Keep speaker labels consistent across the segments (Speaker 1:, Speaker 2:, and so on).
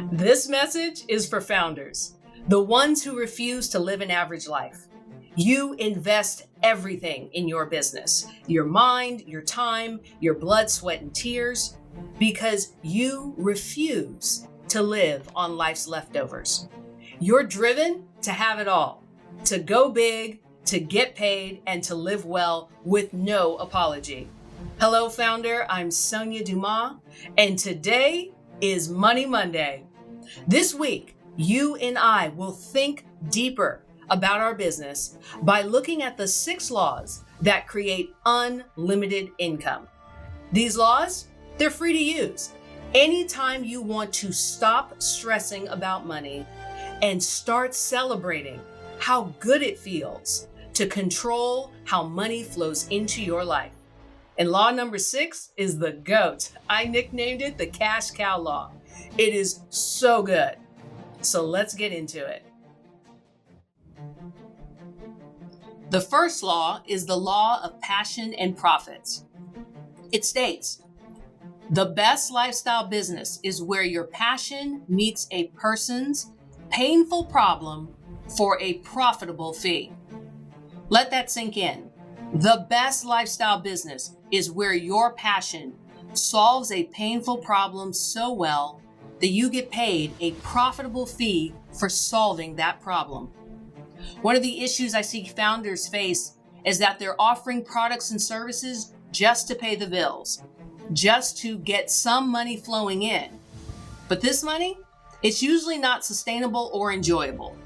Speaker 1: This message is for founders, the ones who refuse to live an average life. You invest everything in your business, your mind, your time, your blood, sweat, and tears, because you refuse to live on life's leftovers. You're driven to have it all, to go big, to get paid, and to live well with no apology. Hello, founder. I'm Sonia Dumas, and today is Money Monday. This week, you and I will think deeper about our business by looking at the 6 laws that create unlimited income. These laws, they're free to use anytime you want to stop stressing about money and start celebrating how good it feels to control how money flows into your life. And law number 6 is the GOAT. I nicknamed it the cash cow law. It is so good. So let's get into it. The first law is the law of passion and profits. It states, the best lifestyle business is where your passion meets a person's painful problem for a profitable fee. Let that sink in. The best lifestyle business is where your passion solves a painful problem so well that you get paid a profitable fee for solving that problem. One of the issues I see founders face is that they're offering products and services just to pay the bills, just to get some money flowing in. But this money, it's usually not sustainable or enjoyable.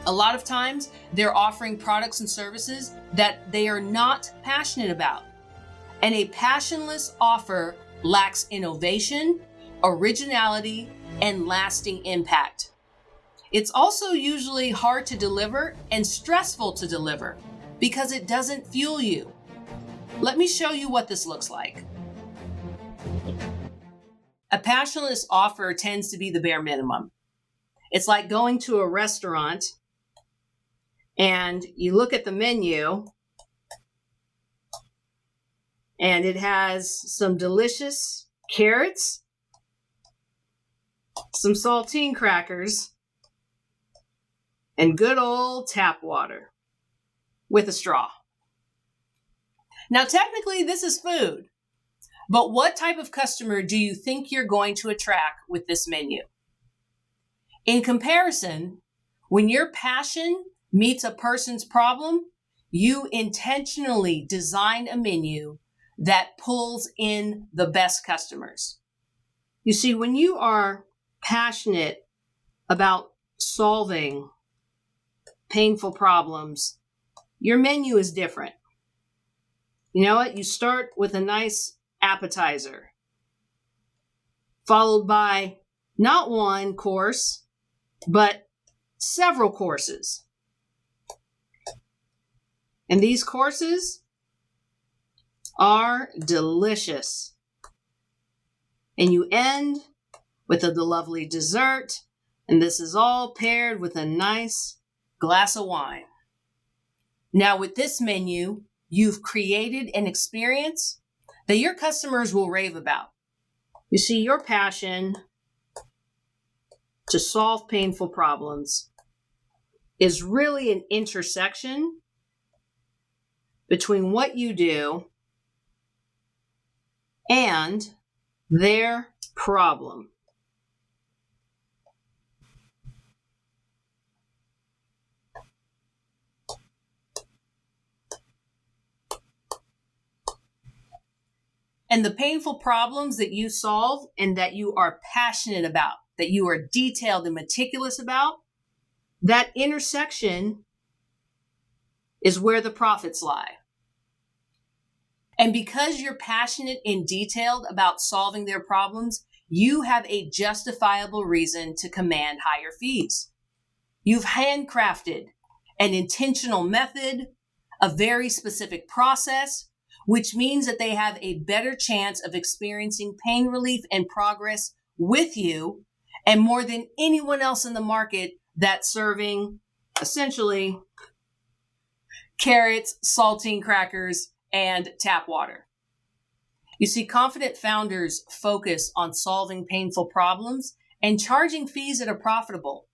Speaker 1: A lot of times, they're offering products and services that they are not passionate about. And a passionless offer lacks innovation, originality, and lasting impact. It's also usually hard to deliver and stressful to deliver because it doesn't fuel you. Let me show you what this looks like. A passionless offer tends to be the bare minimum. It's like going to a restaurant and you look at the menu and it has some delicious carrots, some saltine crackers, and good old tap water with a straw. Now, technically, this is food, but what type of customer do you think you're going to attract with this menu? In comparison, when your passion meets a person's problem, you intentionally design a menu that pulls in the best customers. You see, when you are passionate about solving painful problems, your menu is different. You know what? You start with a nice appetizer, followed by not one course, but several courses. And these courses are delicious. And you end with a lovely dessert, and this is all paired with a nice glass of wine. Now, with this menu, you've created an experience that your customers will rave about. You see, your passion to solve painful problems is really an intersection between what you do and their problem. And the painful problems that you solve and that you are passionate about, that you are detailed and meticulous about, that intersection is where the profits lie. And because you're passionate and detailed about solving their problems, you have a justifiable reason to command higher fees. You've handcrafted an intentional method, a very specific process, which means that they have a better chance of experiencing pain relief and progress with you, and more than anyone else in the market that's serving essentially carrots, saltine crackers, and tap water. You see, confident founders focus on solving painful problems and charging fees that are profitable.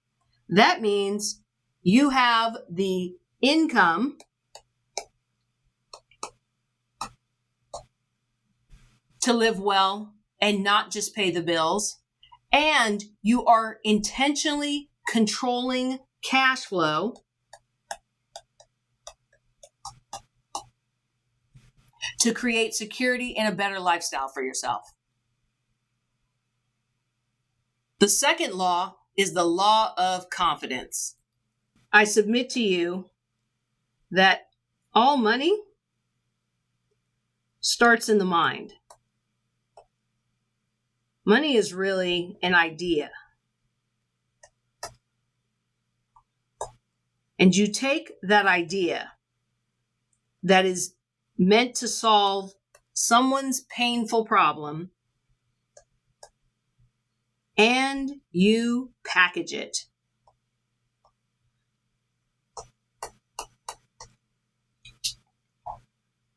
Speaker 1: That means you have the income to live well and not just pay the bills. And you are intentionally controlling cash flow to create security and a better lifestyle for yourself. The second law is the law of confidence. I submit to you that all money starts in the mind. Money is really an idea. And you take that idea that is meant to solve someone's painful problem and you package it.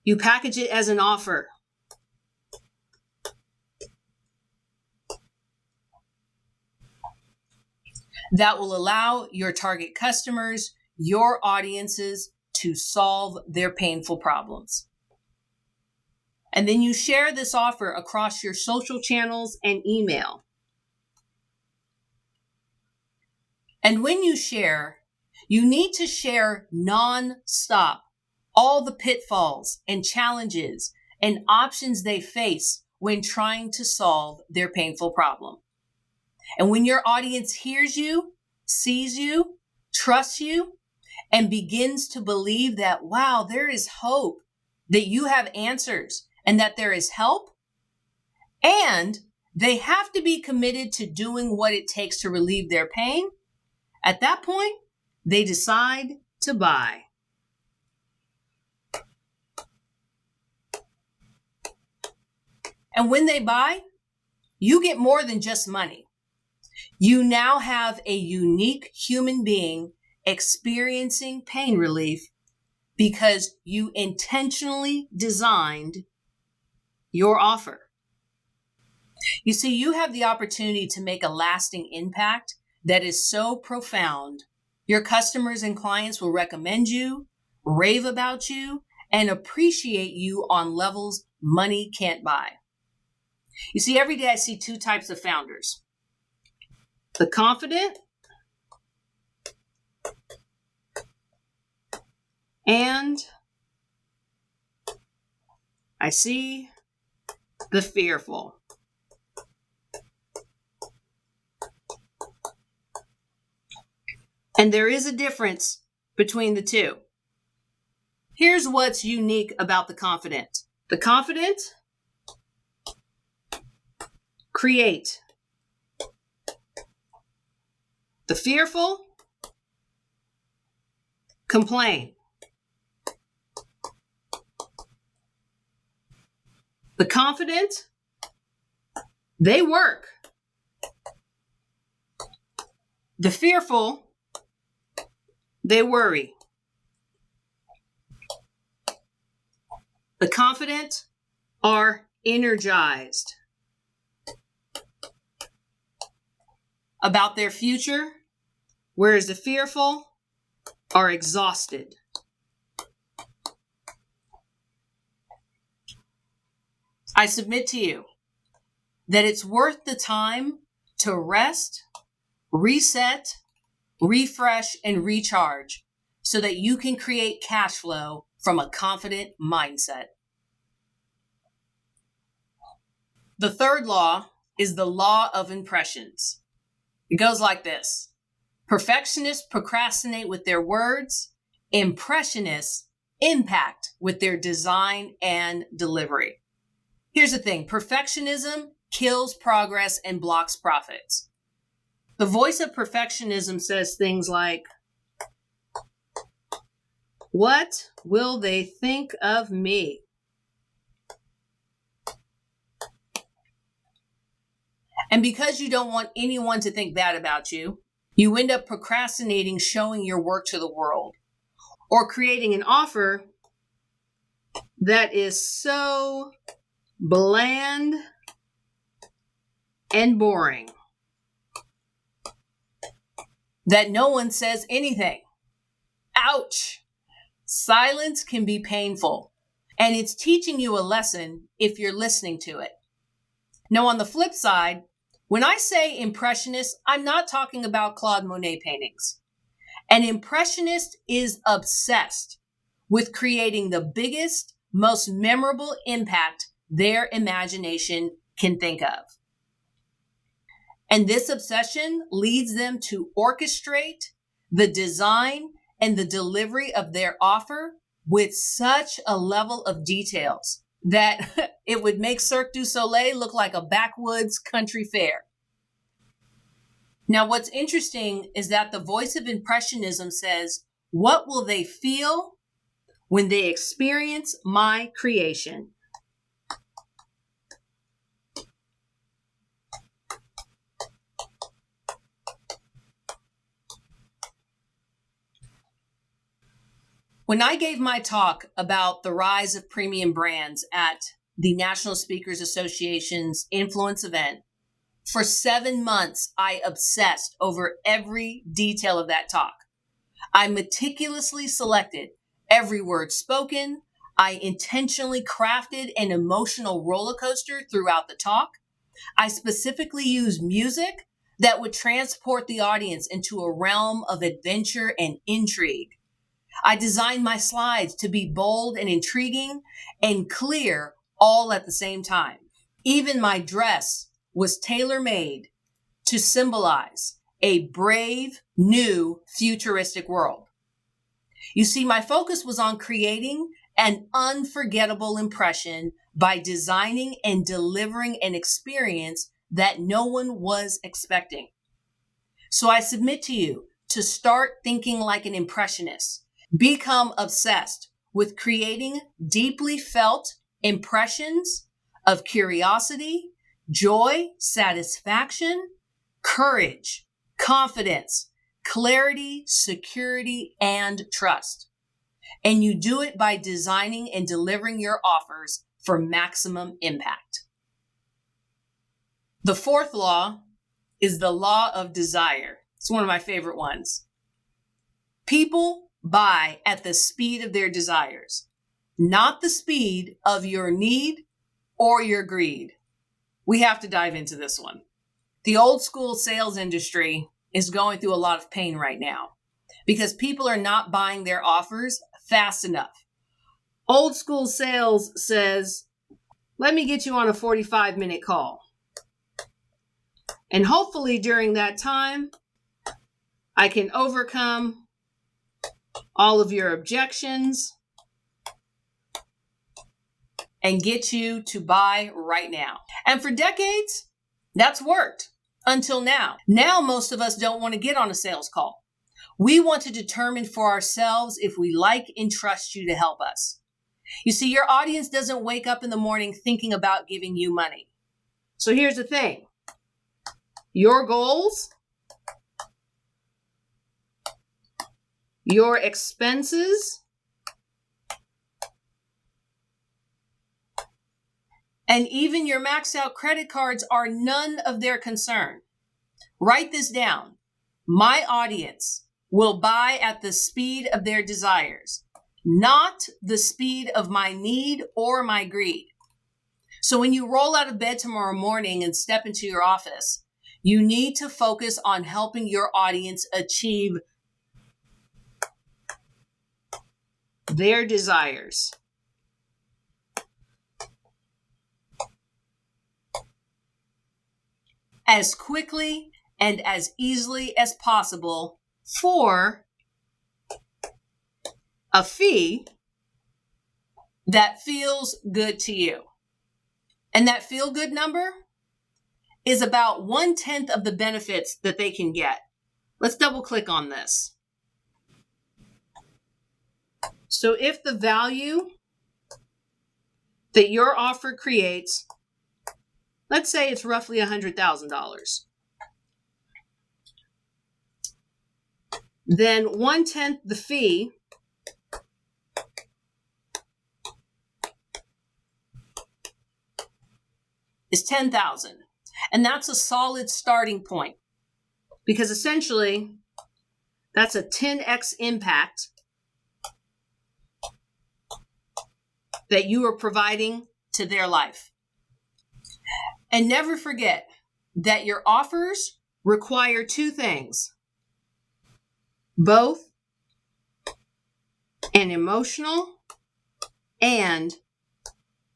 Speaker 1: You package it as an offer. That will allow your target customers, your audiences, to solve their painful problems. And then you share this offer across your social channels and email. And when you share, you need to share non-stop all the pitfalls and challenges and options they face when trying to solve their painful problem. And when your audience hears you, sees you, trusts you, and begins to believe that, wow, there is hope, that you have answers, and that there is help, and they have to be committed to doing what it takes to relieve their pain, at that point, they decide to buy. And when they buy, you get more than just money. You now have a unique human being experiencing pain relief because you intentionally designed your offer. You see, you have the opportunity to make a lasting impact that is so profound. Your customers and clients will recommend you, rave about you, and appreciate you on levels money can't buy. You see, every day I see two types of founders. The confident and I see the fearful. And there is a difference between the two. Here's what's unique about the confident. The confident create. The fearful complain. The confident, they work. The fearful, they worry. The confident are energized about their future, whereas the fearful are exhausted. I submit to you that it's worth the time to rest, reset, refresh, and recharge so that you can create cash flow from a confident mindset. The third law is the law of impressions. It goes like this. Perfectionists procrastinate with their words. Impressionists impact with their design and delivery. Here's the thing. Perfectionism kills progress and blocks profits. The voice of perfectionism says things like, what will they think of me? And because you don't want anyone to think bad about you, you end up procrastinating showing your work to the world or creating an offer that is so bland and boring. that no one says anything. Ouch. Silence can be painful, and it's teaching you a lesson if you're listening to it. Now, on the flip side, when I say impressionist, I'm not talking about Claude Monet paintings. An impressionist is obsessed with creating the biggest, most memorable impact their imagination can think of. And this obsession leads them to orchestrate the design and the delivery of their offer with such a level of details that it would make Cirque du Soleil look like a backwoods country fair. Now, what's interesting is that the voice of Impressionism says, what will they feel when they experience my creation? When I gave my talk about the rise of premium brands at the National Speakers Association's Influence event, for 7 months, I obsessed over every detail of that talk. I meticulously selected every word spoken. I intentionally crafted an emotional roller coaster throughout the talk. I specifically used music that would transport the audience into a realm of adventure and intrigue. I designed my slides to be bold and intriguing and clear all at the same time. Even my dress was tailor-made to symbolize a brave, new, futuristic world. You see, my focus was on creating an unforgettable impression by designing and delivering an experience that no one was expecting. So I submit to you to start thinking like an impressionist. Become obsessed with creating deeply felt impressions of curiosity, joy, satisfaction, courage, confidence, clarity, security, and trust. And you do it by designing and delivering your offers for maximum impact. The fourth law is the law of desire. It's one of my favorite ones. People buy at the speed of their desires, not the speed of your need or your greed. We have to dive into this one. The old school sales industry is going through a lot of pain right now because people are not buying their offers fast enough. Old school sales says, let me get you on a 45-minute call. And hopefully during that time, I can overcome all of your objections and get you to buy right now. And for decades, that's worked until now. Now, most of us don't want to get on a sales call. We want to determine for ourselves if we like and trust you to help us. You see, your audience doesn't wake up in the morning thinking about giving you money. So here's the thing. Your goals, your expenses, and even your maxed out credit cards are none of their concern. Write this down. My audience will buy at the speed of their desires, not the speed of my need or my greed. So when you roll out of bed tomorrow morning and step into your office, you need to focus on helping your audience achieve their desires. As quickly and as easily as possible for a fee that feels good to you. And that feel good number is about 1/10 of the benefits that they can get. Let's double click on this. So if the value that your offer creates, let's say it's roughly $100,000, then 1/10 the fee is $10,000. And that's a solid starting point because essentially That's a 10x impact that you are providing to their life. And never forget that your offers require two things, both an emotional and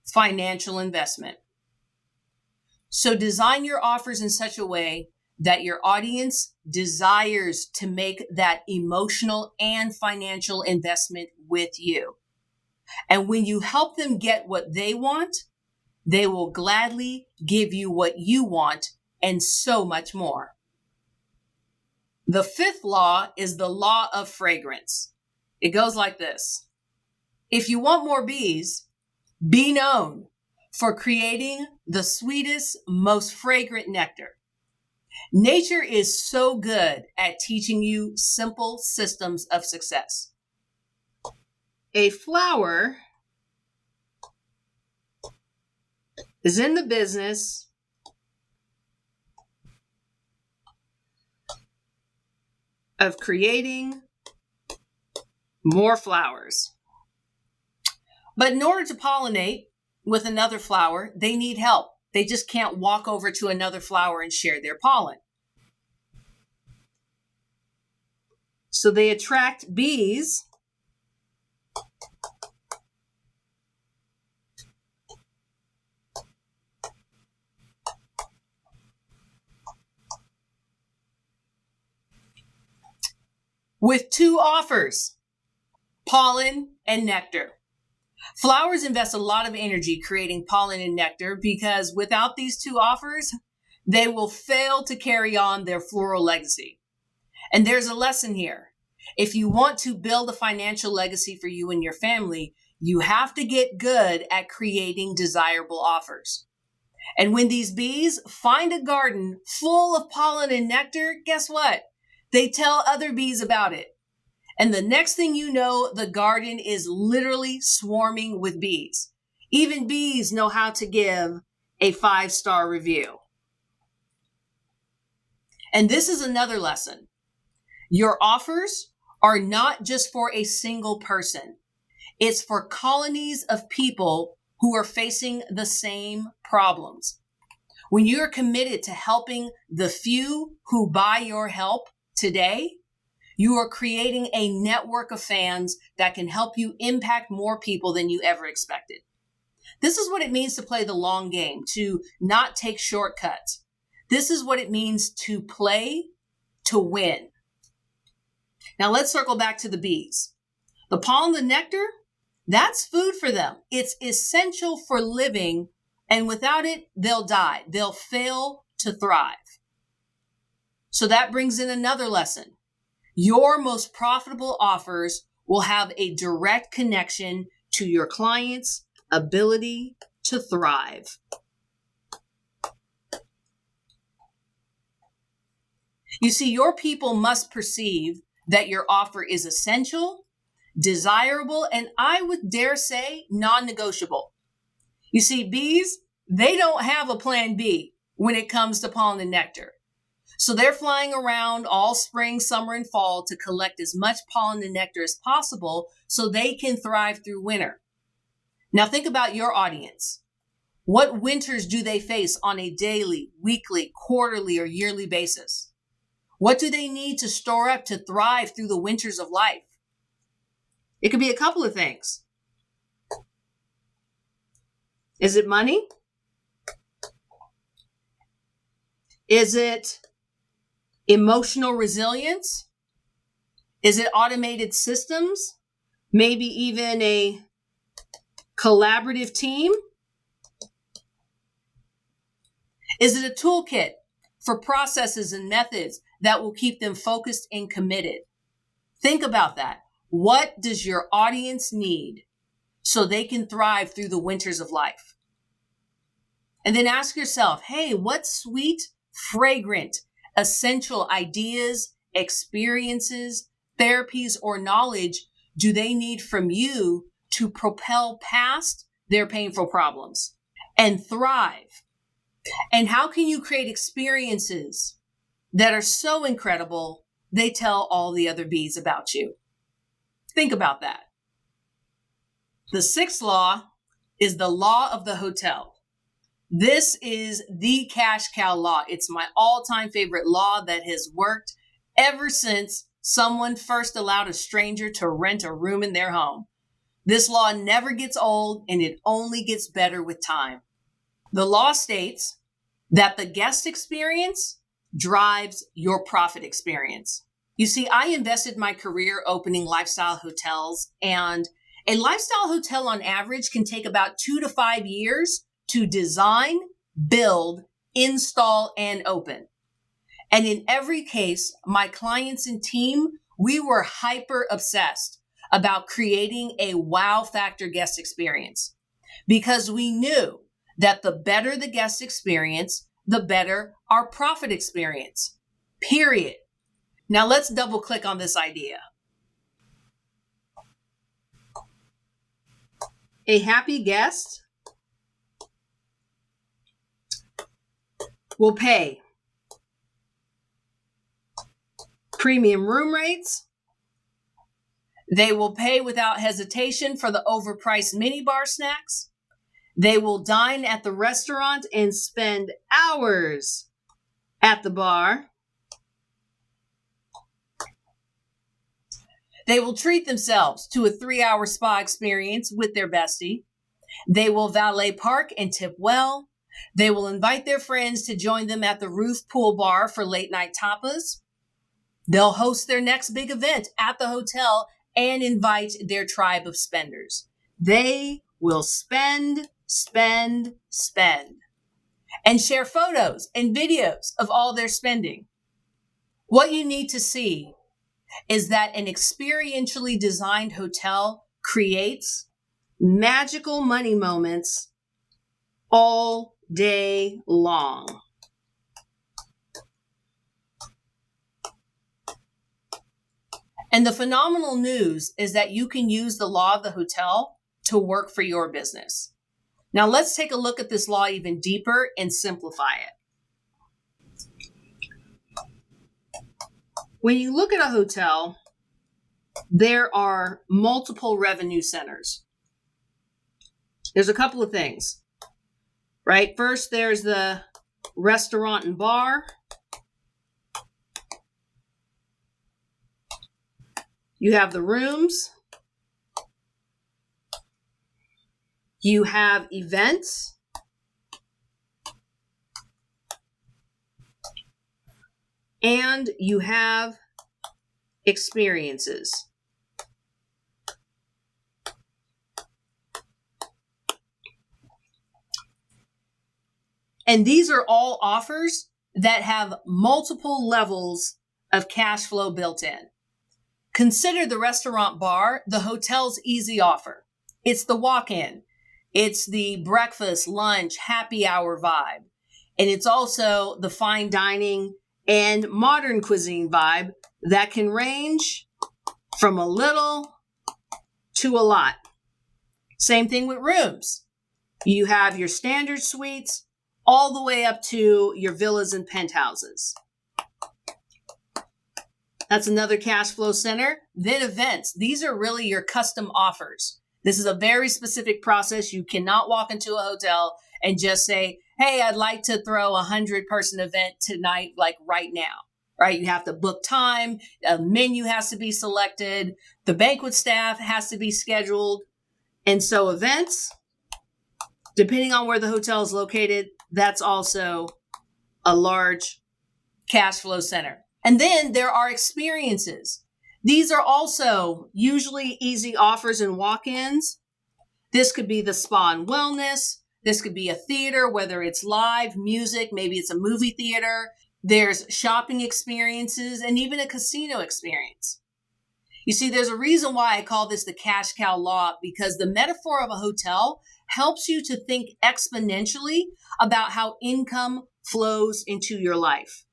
Speaker 1: financial investment. So design your offers in such a way that your audience desires to make that emotional and financial investment with you. And when you help them get what they want, they will gladly give you what you want and so much more. The fifth law is the law of fragrance. It goes like this. If you want more bees, be known for creating the sweetest, most fragrant nectar. Nature is so good at teaching you simple systems of success. A flower is in the business of creating more flowers. But in order to pollinate with another flower, they need help. They just can't walk over to another flower and share their pollen. So they attract bees with two offers, pollen and nectar. Flowers invest a lot of energy creating pollen and nectar because without these two offers, they will fail to carry on their floral legacy. And there's a lesson here. If you want to build a financial legacy for you and your family, you have to get good at creating desirable offers. And when these bees find a garden full of pollen and nectar, guess what? They tell other bees about it. And the next thing you know, the garden is literally swarming with bees. Even bees know how to give a 5-star review. And this is another lesson. Your offers are not just for a single person. It's for colonies of people who are facing the same problems. When you're committed to helping the few who buy your help today, you are creating a network of fans that can help you impact more people than you ever expected. This is what it means to play the long game, to not take shortcuts. This is what it means to play to win. Now let's circle back to the bees. The pollen, the nectar, that's food for them. It's essential for living, and without it, they'll die. They'll fail to thrive. So that brings in another lesson. Your most profitable offers will have a direct connection to your client's ability to thrive. You see, your people must perceive that your offer is essential, desirable, and I would dare say non-negotiable. You see, bees, they don't have a plan B when it comes to pollen and nectar. So they're flying around all spring, summer, and fall to collect as much pollen and nectar as possible so they can thrive through winter. Now think about your audience. What winters do they face on a daily, weekly, quarterly, or yearly basis? What do they need to store up to thrive through the winters of life? It could be a couple of things. Is it money? Is it emotional resilience? Is it automated systems? Maybe even a collaborative team? Is it a toolkit for processes and methods that will keep them focused and committed? Think about that. What does your audience need so they can thrive through the winters of life? And then ask yourself, hey, what sweet, fragrant, essential ideas, experiences, therapies, or knowledge do they need from you to propel past their painful problems and thrive? And how can you create experiences that are so incredible they tell all the other bees about you. Think about that. The sixth law is the law of the hotel. This is the cash cow law. It's my all-time favorite law that has worked ever since someone first allowed a stranger to rent a room in their home. This law never gets old, and it only gets better with time. The law states that the guest experience drives your profit experience. You see, I invested my career opening lifestyle hotels, and a lifestyle hotel on average can take about 2 to 5 years to design, build, install, and open. And in every case, my clients and team, we were hyper obsessed about creating a wow factor guest experience, because we knew that the better the guest experience, the better our profit experience, period. Now let's double click on this idea. A happy guest will pay premium room rates. They will pay without hesitation for the overpriced minibar snacks. They will dine at the restaurant and spend hours at the bar. They will treat themselves to a 3-hour spa experience with their bestie. They will valet park and tip well. They will invite their friends to join them at the roof pool bar for late night tapas. They'll host their next big event at the hotel and invite their tribe of spenders. They will spend, and share photos and videos of all their spending. What you need to see is that an experientially designed hotel creates magical money moments all day long. And the phenomenal news is that you can use the law of the hotel to work for your business. Now let's take a look at this law even deeper and simplify it. When you look at a hotel, there are multiple revenue centers. There's a couple of things, right? First, there's the restaurant and bar. You have the rooms. You have events. And you have experiences. And these are all offers that have multiple levels of cash flow built in. Consider the restaurant bar the hotel's easy offer. It's the walk-in. It's the breakfast, lunch, happy hour vibe. And it's also the fine dining and modern cuisine vibe that can range from a little to a lot. Same thing with rooms. You have your standard suites all the way up to your villas and penthouses. That's another cash flow center. Then events. These are really your custom offers. This is a very specific process. You cannot walk into a hotel and just say, hey, I'd like to throw a 100-person event tonight, like right now, right? You have to book time. A menu has to be selected. The banquet staff has to be scheduled. And so events, depending on where the hotel is located, that's also a large cash flow center. And then there are experiences. These are also usually easy offers and walk-ins. This could be the spa and wellness. This could be a theater, whether it's live music, maybe it's a movie theater. There's shopping experiences and even a casino experience. You see, there's a reason why I call this the cash cow law, because the metaphor of a hotel helps you to think exponentially about how income flows into your life.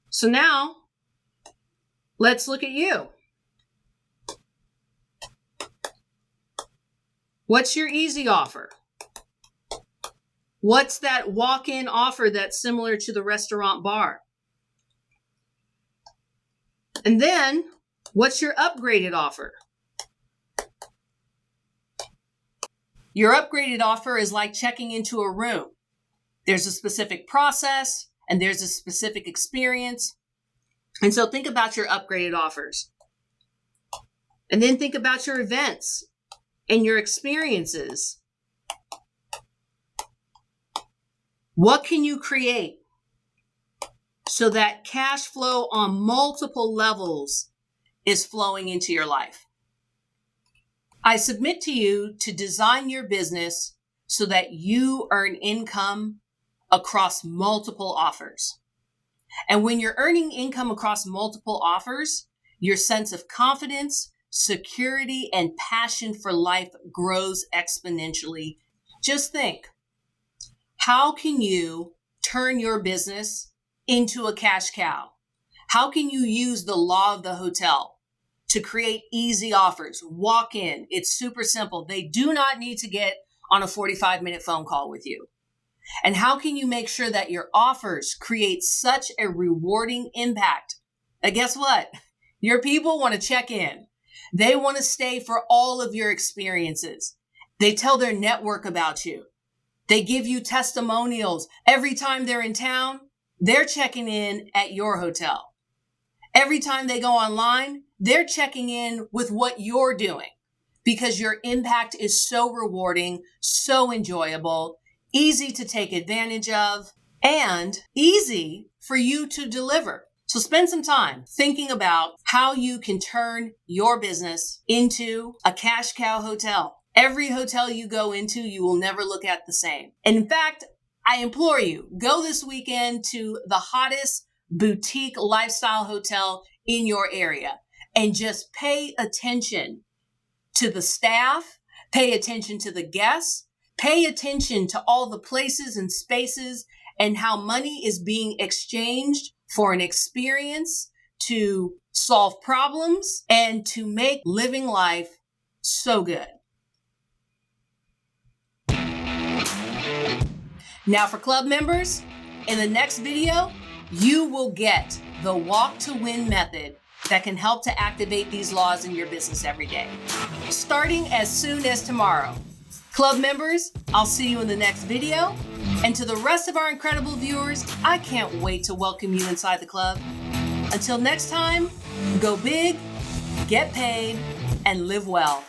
Speaker 1: So now, let's look at you. What's your easy offer? What's that walk-in offer that's similar to the restaurant bar? And then, what's your upgraded offer? Your upgraded offer is like checking into a room. There's a specific process and there's a specific experience. And so think about your upgraded offers. And then think about your events and your experiences. What can you create so that cash flow on multiple levels is flowing into your life? I submit to you to design your business so that you earn income across multiple offers. And when you're earning income across multiple offers, your sense of confidence, security, and passion for life grows exponentially. Just think, how can you turn your business into a cash cow? How can you use the law of the hotel to create easy offers? Walk in. It's super simple. They do not need to get on a 45-minute phone call with you. And how can you make sure that your offers create such a rewarding impact that guess what? Your people want to check in. They want to stay for all of your experiences. They tell their network about you. They give you testimonials. Every time they're in town, they're checking in at your hotel. Every time they go online, they're checking in with what you're doing because your impact is so rewarding, so enjoyable, easy to take advantage of, and easy for you to deliver. So spend some time thinking about how you can turn your business into a cash cow hotel. Every hotel you go into, you will never look at the same. And in fact, I implore you, go this weekend to the hottest boutique lifestyle hotel in your area and just pay attention to the staff, pay attention to the guests, pay attention to all the places and spaces and how money is being exchanged for an experience to solve problems and to make living life so good. Now for club members, in the next video, you will get the Walk to Win method that can help to activate these laws in your business every day, starting as soon as tomorrow. Club members, I'll see you in the next video. And to the rest of our incredible viewers, I can't wait to welcome you inside the club. Until next time, go big, get paid, and live well.